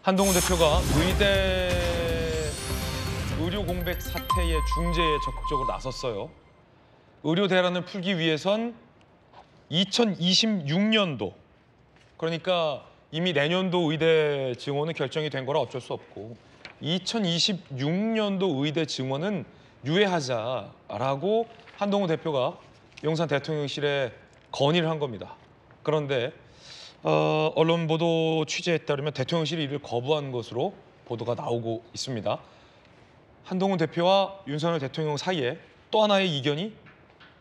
한동훈 대표가 의대 의료 공백 사태의 중재에 적극적으로 나섰어요. 의료 대란을 풀기 위해선 2026년도, 그러니까 이미 내년도 의대 증원은 결정이 된 거라 어쩔 수 없고 2026년도 의대 증원은 유예하자라고 한동훈 대표가 용산 대통령실에 건의를 한 겁니다. 그런데 언론 보도 취재에 따르면 대통령실이 이를 거부한 것으로 보도가 나오고 있습니다. 한동훈 대표와 윤석열 대통령 사이에 또 하나의 이견이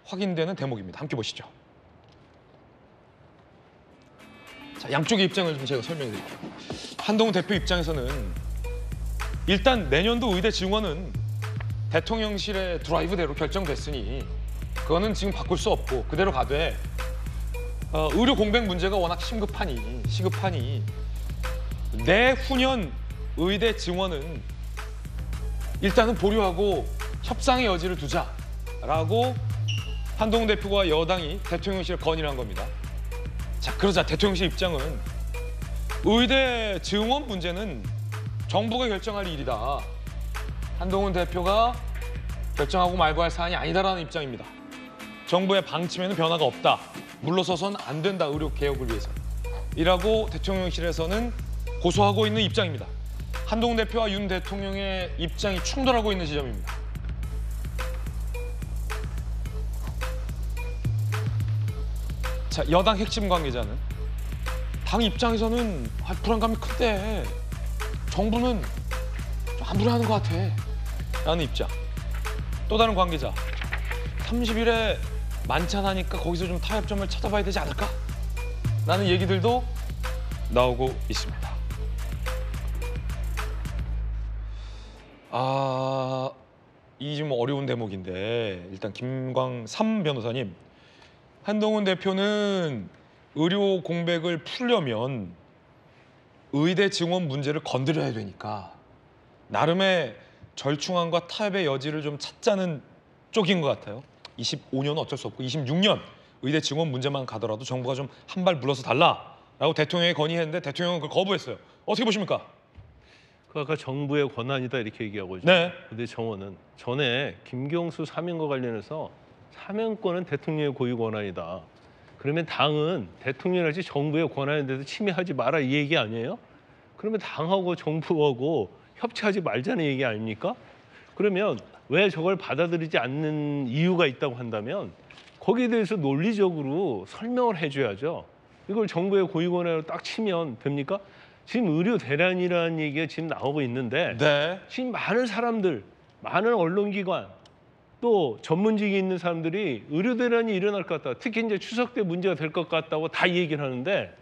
확인되는 대목입니다. 함께 보시죠. 자, 양쪽의 입장을 좀 제가 설명해 드릴게요. 한동훈 대표 입장에서는 일단 내년도 의대 증원은 대통령실의 드라이브대로 결정됐으니 그거는 지금 바꿀 수 없고 그대로 가되 의료 공백 문제가 워낙 시급하니 내후년 의대 증원은 일단은 보류하고 협상의 여지를 두자라고 한동훈 대표와 여당이 대통령실에 건의를 한 겁니다. 자, 그러자 대통령실 입장은 의대 증원 문제는 정부가 결정할 일이다. 한동훈 대표가 결정하고 말고 할 사안이 아니다라는 입장입니다. 정부의 방침에는 변화가 없다. 물러서선 안 된다. 의료 개혁을 위해서. 이라고 대통령실에서는 고소하고 있는 입장입니다. 한동훈 대표와 윤 대통령의 입장이 충돌하고 있는 지점입니다. 자, 여당 핵심 관계자는 당 입장에서는 불안감이 큰데 정부는 좀 안 불안한 것 같아 라는 입장. 또 다른 관계자, 30일에 만찬하니까 거기서 좀 타협점을 찾아봐야 되지 않을까? 라는 얘기들도 나오고 있습니다. 이 좀 어려운 대목인데 일단 김광삼 변호사님, 한동훈 대표는 의료 공백을 풀려면 의대 증원 문제를 건드려야 되니까 나름의 절충안과 타협의 여지를 좀 찾자는 쪽인 것 같아요. 25년은 어쩔 수 없고 26년 의대 증원 문제만 가더라도 정부가 좀 한 발 물러서 달라라고 대통령에 건의했는데 대통령은 그걸 거부했어요. 어떻게 보십니까? 그 아까 정부의 권한이다 이렇게 얘기하고 있죠. 네. 근데 정원은 전에 김경수 사면과 관련해서 사면권은 대통령의 고유 권한이다. 그러면 당은 대통령이랄지 정부의 권한에 대해서 침해하지 마라 이 얘기 아니에요? 그러면 당하고 정부하고 협치하지 말자는 얘기 아닙니까? 그러면 왜 저걸 받아들이지 않는 이유가 있다고 한다면 거기에 대해서 논리적으로 설명을 해줘야죠. 이걸 정부의 고유 권한으로 딱 치면 됩니까? 지금 의료 대란이라는 얘기가 지금 나오고 있는데 네. 지금 많은 사람들, 많은 언론기관 또 전문직이 있는 사람들이 의료 대란이 일어날 것 같다. 특히 이제 추석 때 문제가 될 것 같다고 다 얘기를 하는데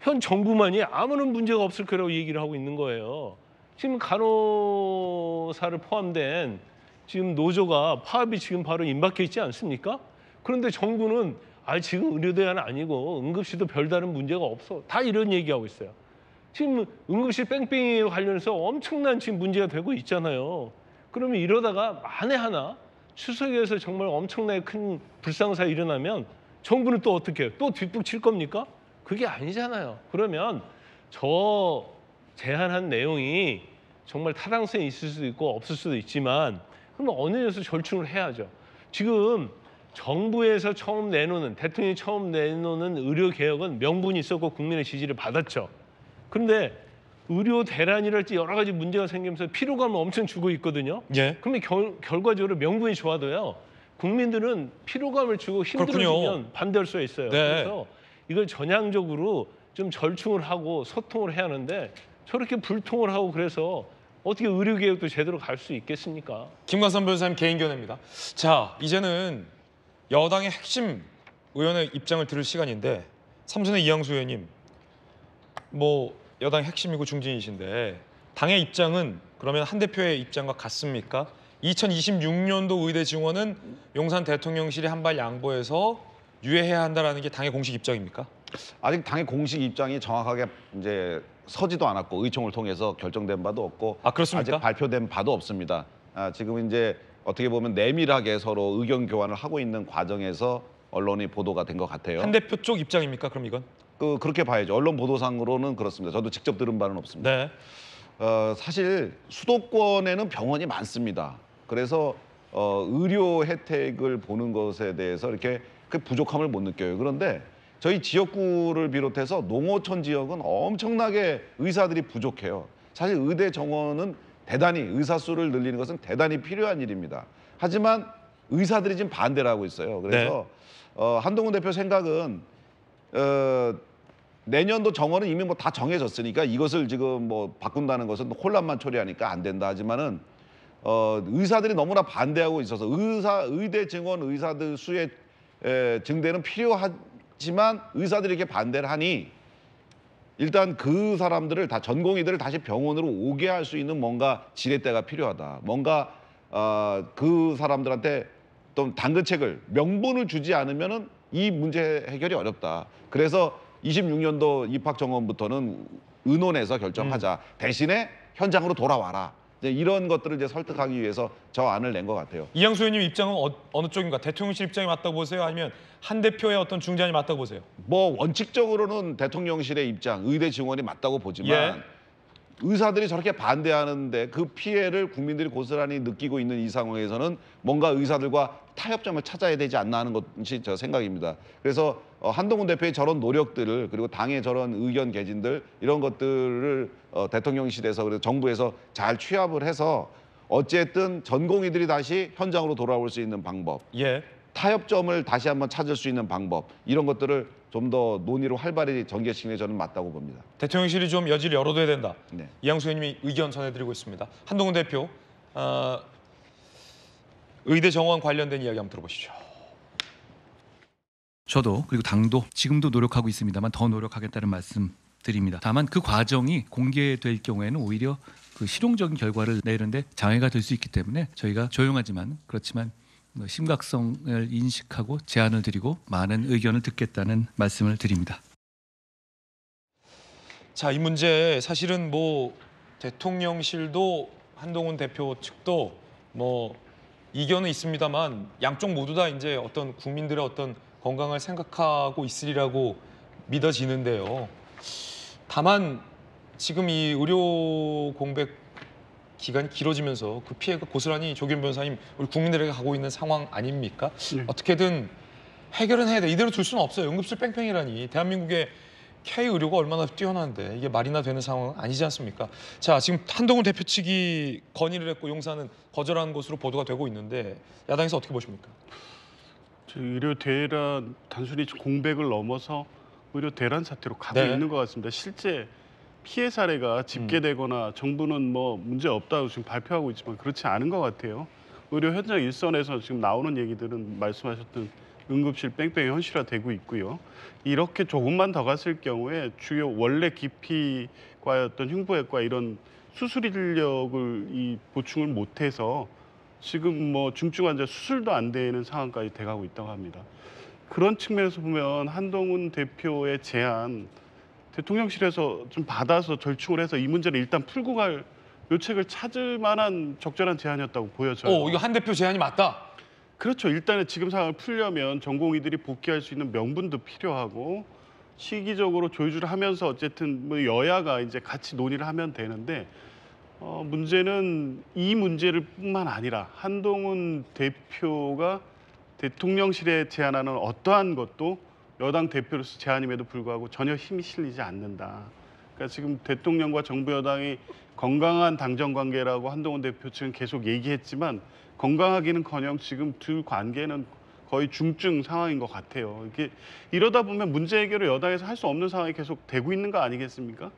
현 정부만이 아무런 문제가 없을 거라고 얘기를 하고 있는 거예요. 지금 간호사를 포함된 지금 노조가 파업이 지금 바로 임박해 있지 않습니까? 그런데 정부는 지금 의료 대란 아니고 응급실도 별다른 문제가 없어. 다 이런 얘기하고 있어요. 지금 응급실 뺑뺑이 관련해서 엄청난 지금 문제가 되고 있잖아요. 그러면 이러다가 만에 하나 추석에서 정말 엄청나게 큰 불상사가 일어나면 정부는 또 어떻게 해요? 또 뒷북 칠 겁니까? 그게 아니잖아요. 그러면 저 제안한 내용이 정말 타당성이 있을 수도 있고 없을 수도 있지만 그러면 어느 정도 절충을 해야죠. 지금 정부에서 처음 내놓는, 대통령이 처음 내놓는 의료개혁은 명분이 있었고 국민의 지지를 받았죠. 그런데 의료 대란이랄지 여러 가지 문제가 생기면서 피로감을 엄청 주고 있거든요. 예. 그러면 결과적으로 명분이 좋아도요. 국민들은 피로감을 주고 힘들어지면 그렇군요. 반대할 수가 있어요. 네. 그래서 이걸 전향적으로 좀 절충을 하고 소통을 해야 하는데 저렇게 불통을 하고 그래서 어떻게 의료개혁도 제대로 갈 수 있겠습니까? 김광삼 변호사님 개인 견해입니다. 자, 이제는 여당의 핵심 의원의 입장을 들을 시간인데 삼선의 이양수 의원님, 뭐 여당의 핵심이고 중진이신데 당의 입장은 그러면 한 대표의 입장과 같습니까? 2026년도 의대 증원은 용산 대통령실이 한 발 양보해서 유예해야 한다라는 게 당의 공식 입장입니까? 아직 당의 공식 입장이 정확하게 이제 서지도 않았고 의총을 통해서 결정된 바도 없고 그렇습니까? 아직 발표된 바도 없습니다. 지금 이제 어떻게 보면 내밀하게 서로 의견 교환을 하고 있는 과정에서 언론이 보도가 된 것 같아요. 한 대표 쪽 입장입니까? 그럼 이건? 그렇게 봐야죠. 언론 보도상으로는 그렇습니다. 저도 직접 들은 바는 없습니다. 네. 사실 수도권에는 병원이 많습니다. 그래서 의료 혜택을 보는 것에 대해서 이렇게 그 부족함을 못 느껴요. 그런데 저희 지역구를 비롯해서 농어촌 지역은 엄청나게 의사들이 부족해요. 사실 의대 정원은 대단히 의사 수를 늘리는 것은 대단히 필요한 일입니다. 하지만 의사들이 지금 반대를 하고 있어요. 그래서 한동훈 대표 생각은 내년도 정원은 이미 뭐 다 정해졌으니까 이것을 지금 뭐 바꾼다는 것은 혼란만 초래하니까 안 된다 하지만은 의사들이 너무나 반대하고 있어서 의대 증원 의사들 수의 증대는 필요하지만 의사들이 이렇게 반대를 하니 일단 그 사람들을 다 전공의들을 다시 병원으로 오게 할 수 있는 뭔가 지렛대가 필요하다. 뭔가 그 사람들한테 또 당근책을 명분을 주지 않으면은 이 문제 해결이 어렵다. 그래서 26년도 입학 정원부터는 의논해서 결정하자. 대신에 현장으로 돌아와라. 이제 이런 것들을 이제 설득하기 위해서 저 안을 낸 것 같아요. 이양수 의원님 입장은 어느 쪽인가? 대통령실 입장이 맞다고 보세요? 아니면 한 대표의 어떤 중재안이 맞다고 보세요? 뭐 원칙적으로는 대통령실의 입장, 의대 증원이 맞다고 보지만 의사들이 저렇게 반대하는데 그 피해를 국민들이 고스란히 느끼고 있는 이 상황에서는 뭔가 의사들과 타협점을 찾아야 되지 않나 하는 것이 저 생각입니다. 그래서 한동훈 대표의 저런 노력들을 그리고 당의 저런 의견 개진들 이런 것들을 대통령실에서 그리고 정부에서 잘 취합을 해서 어쨌든 전공의들이 다시 현장으로 돌아올 수 있는 방법, 타협점을 다시 한번 찾을 수 있는 방법 이런 것들을 좀 더 논의로 활발히 전개시키는 게 저는 맞다고 봅니다. 대통령실이 좀 여지를 열어둬야 된다. 네. 이양수 의원님이 의견 전해드리고 있습니다. 한동훈 대표, 의대 정원 관련된 이야기 한번 들어보시죠. 저도 그리고 당도 지금도 노력하고 있습니다만 더 노력하겠다는 말씀 드립니다. 다만 그 과정이 공개될 경우에는 오히려 그 실용적인 결과를 내는데 장애가 될 수 있기 때문에 저희가 조용하지만 그렇지만 심각성을 인식하고 제안을 드리고 많은 의견을 듣겠다는 말씀을 드립니다. 자, 이 문제 사실은 뭐 대통령실도 한동훈 대표 측도 뭐 이견은 있습니다만 양쪽 모두 다 이제 어떤 국민들의 어떤 건강을 생각하고 있으리라고 믿어지는데요. 다만 지금 이 의료 공백 기간이 길어지면서 그 피해가 고스란히 조기현 변호사님 우리 국민들에게 가고 있는 상황 아닙니까? 어떻게든 해결은 해야 돼. 이대로 둘 수는 없어요. 응급실 뺑뺑이라니. 대한민국의 K의료가 얼마나 뛰어난데 이게 말이나 되는 상황은 아니지 않습니까? 자, 지금 한동훈 대표 측이 건의를 했고 용산은 거절한 것으로 보도가 되고 있는데 야당에서 어떻게 보십니까? 의료 대란 단순히 공백을 넘어서 의료 대란 사태로 가고 있는 것 같습니다. 실제 피해 사례가 집계되거나 정부는 뭐 문제 없다고 지금 발표하고 있지만 그렇지 않은 것 같아요. 의료 현장 일선에서 지금 나오는 얘기들은 말씀하셨던 응급실 뺑뺑이 현실화되고 있고요. 이렇게 조금만 더 갔을 경우에 주요 원래 기피과였던 흉부외과 이런 수술 인력을 보충을 못해서 지금 뭐 중증 환자 수술도 안 되는 상황까지 돼가고 있다고 합니다. 그런 측면에서 보면 한동훈 대표의 제안 대통령실에서 좀 받아서 절충을 해서 이 문제를 일단 풀고 갈 묘책을 찾을 만한 적절한 제안이었다고 보여져요. 이거 한 대표 제안이 맞다. 그렇죠. 일단은 지금 상황을 풀려면 전공의들이 복귀할 수 있는 명분도 필요하고 시기적으로 조율을 하면서 어쨌든 뭐 여야가 이제 같이 논의를 하면 되는데 문제는 이 문제를 뿐만 아니라 한동훈 대표가 대통령실에 제안하는 어떠한 것도 여당 대표로서 제안임에도 불구하고 전혀 힘이 실리지 않는다. 그러니까 지금 대통령과 정부 여당이 건강한 당정 관계라고 한동훈 대표 측은 계속 얘기했지만 건강하기는커녕 지금 둘 관계는 거의 중증 상황인 것 같아요. 이러다 보면 문제 해결을 여당에서 할 수 없는 상황이 계속 되고 있는 거 아니겠습니까?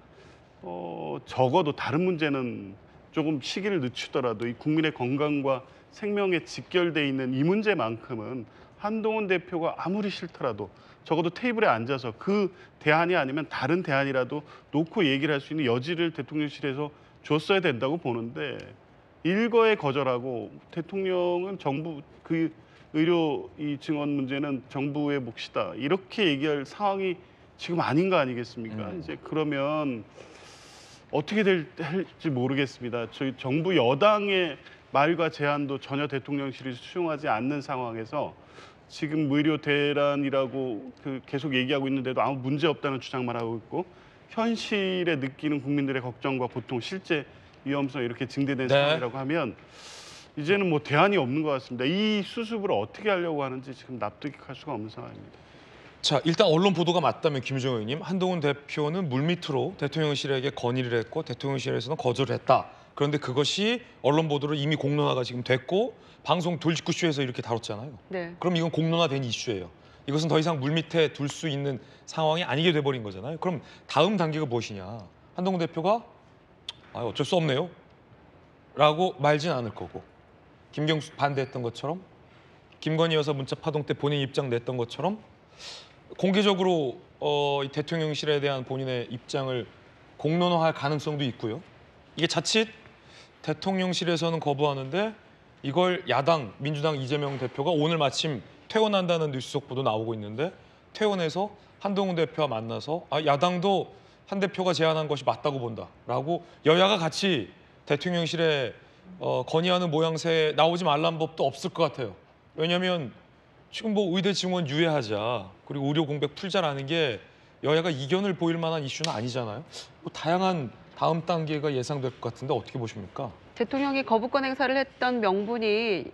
적어도 다른 문제는 조금 시기를 늦추더라도 이 국민의 건강과 생명에 직결돼 있는 이 문제만큼은 한동훈 대표가 아무리 싫더라도 적어도 테이블에 앉아서 그 대안이 아니면 다른 대안이라도 놓고 얘기를 할 수 있는 여지를 대통령실에서 줬어야 된다고 보는데 일거에 거절하고 대통령은 정부 그 의료 이 증원 문제는 정부의 몫이다 이렇게 얘기할 상황이 지금 아닌 거 아니겠습니까? 이제 그러면 어떻게 될지 모르겠습니다. 저희 정부 여당의 말과 제안도 전혀 대통령실이 수용하지 않는 상황에서 지금 의료 대란이라고 계속 얘기하고 있는데도 아무 문제 없다는 주장만 하고 있고 현실에 느끼는 국민들의 걱정과 고통, 실제 위험성이 이렇게 증대된 네. 상황이라고 하면 이제는 뭐 대안이 없는 것 같습니다. 이 수습을 어떻게 하려고 하는지 지금 납득할 수가 없는 상황입니다. 자, 일단 언론 보도가 맞다면 김정은 의원님, 한동훈 대표는 물밑으로 대통령실에게 건의를 했고 대통령실에서는 거절을 했다. 그런데 그것이 언론 보도로 이미 공론화가 지금 됐고 방송 돌직구쇼에서 이렇게 다뤘잖아요. 네. 그럼 이건 공론화된 이슈예요. 이것은 더 이상 물밑에 둘 수 있는 상황이 아니게 돼버린 거잖아요. 그럼 다음 단계가 무엇이냐? 한동훈 대표가 어쩔 수 없네요 라고 말진 않을 거고, 김경수 반대했던 것처럼, 김건희 여사 문자 파동 때 본인 입장 냈던 것처럼 공개적으로 이 대통령실에 대한 본인의 입장을 공론화할 가능성도 있고요. 이게 자칫 대통령실에서는 거부하는데 이걸 야당 민주당 이재명 대표가 오늘 마침 퇴원한다는 뉴스 속보도 나오고 있는데, 퇴원해서 한동훈 대표와 만나서 야당도 한 대표가 제안한 것이 맞다고 본다라고 여야가 같이 대통령실에 건의하는 모양새에 나오지 말라는 법도 없을 것 같아요. 왜냐하면 지금 뭐 의대 증원 유예하자, 그리고 의료 공백 풀자라는 게 여야가 이견을 보일 만한 이슈는 아니잖아요. 뭐 다양한 다음 단계가 예상될 것 같은데 어떻게 보십니까? 대통령이 거부권 행사를 했던 명분이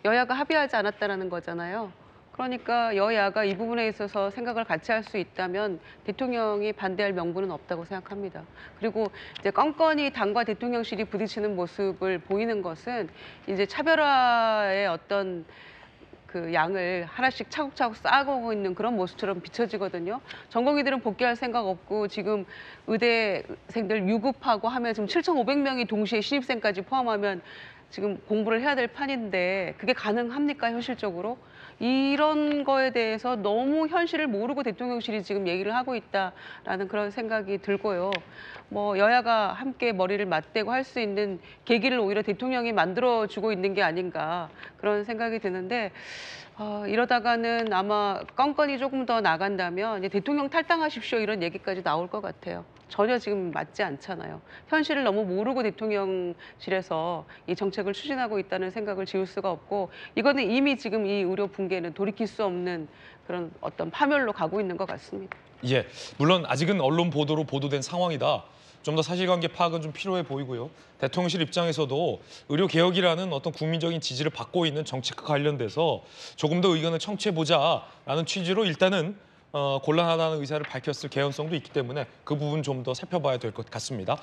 여야가 합의하지 않았다라는 거잖아요. 그러니까 여야가 이 부분에 있어서 생각을 같이 할 수 있다면 대통령이 반대할 명분은 없다고 생각합니다. 그리고 이제 껌껌이 당과 대통령실이 부딪히는 모습을 보이는 것은 이제 차별화의 어떤 그 양을 하나씩 차곡차곡 쌓아가고 있는 그런 모습처럼 비춰지거든요. 전공의들은 복귀할 생각 없고 지금 의대생들 유급하고 하면 지금 7,500명이 동시에 신입생까지 포함하면 지금 공부를 해야 될 판인데 그게 가능합니까, 현실적으로? 이런 거에 대해서 너무 현실을 모르고 대통령실이 지금 얘기를 하고 있다라는 그런 생각이 들고요. 뭐 여야가 함께 머리를 맞대고 할 수 있는 계기를 오히려 대통령이 만들어주고 있는 게 아닌가 그런 생각이 드는데, 이러다가는 아마 건건이 조금 더 나간다면 이제 대통령 탈당하십시오 이런 얘기까지 나올 것 같아요. 전혀 지금 맞지 않잖아요. 현실을 너무 모르고 대통령실에서 이 정책을 추진하고 있다는 생각을 지울 수가 없고, 이거는 이미 지금 이 의료 붕괴는 돌이킬 수 없는 그런 어떤 파멸로 가고 있는 것 같습니다. 예, 물론 아직은 언론 보도로 보도된 상황이다. 좀 더 사실관계 파악은 좀 필요해 보이고요. 대통령실 입장에서도 의료 개혁이라는 어떤 국민적인 지지를 받고 있는 정책과 관련돼서 조금 더 의견을 청취해보자라는 취지로 일단은 곤란하다는 의사를 밝혔을 개연성도 있기 때문에 그 부분 좀 더 살펴봐야 될 것 같습니다.